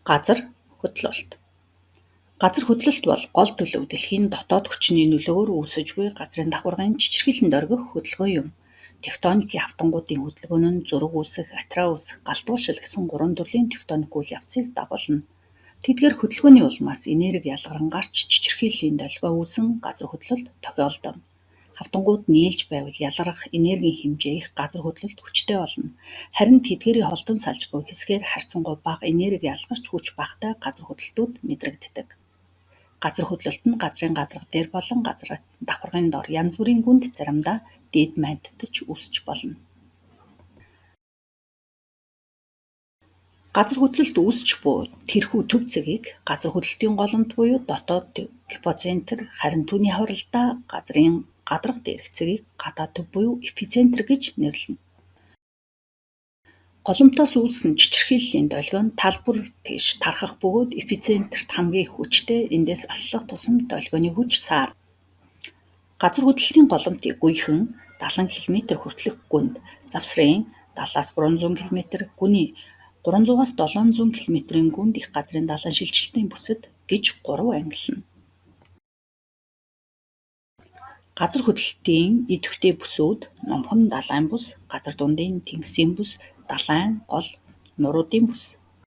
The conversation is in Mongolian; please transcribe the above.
Газар хөдлөлт. Газар хөдлөлт бол гол төлөв дэлхийн дотоод хүчний нөлөөгөөр үүсэж буй газрын давхаргын чичирхийлэн дөргих хөдөлгөөн юм. Тектоникийн хавтангуудын хөдөлгөөн нь зураг үүсэх, атраа үүсэх, галдууршил гэсэн 3 төрлийн тектоник үйл явцыг дагуулна. Тэдгээр хөдөлгөөний улмаас энерги ялгаран гарч чичирхийллийн долгио үүсэн газар хөдлөлт тохиолдоно. Хавтангууд нийлж байвал ялгарах энергийн хэмжээ их газар хөдлөлт хүчтэй болно. Харин тэдгээрийн холдон салж буй хэсгээр харьцангуй бага энерги ялгарч хүч багатай газар хөдлөлтүүд мэдрэгддэг. Газар хөдлөлт нь газрын гадарга дээр болон газар давхаргын дор янз бүрийн гүнд заримдаа дээд майдтаж үүсч болно. Газар хөдлөлт үүсч буй тэрхүү төв цэгийг газар хөдлөлтийн голомт буюу дотоод төв (гипоцентр), харин түүний хавралдаа газрын гадарга дээрх цэгийг гадаад төв буюу эпицентр гэж нэрлэнэ. Голомтоос үүссэн чичирхийллийн долгио нь тал бүр тэгш тархах бөгөөд эпицентрт хамгийн хүчтэй эндээс аслах тусам долгионы хүч саар. Газар хөдлөлтийн голомтыг гүйхэн 70 км хүртэлх гүнд, завсрын 70-300 км, гүний 300-700 км-ийн гүнд их газрын далайн шилжилтийн бүсэд гэж 3 ангиллана. Газар хөдлөлтийн идэвхтэй бүсүүд номхон далайн бүс, газар дундын тэнгисийн бүс, далайн гол нуруудын бүс,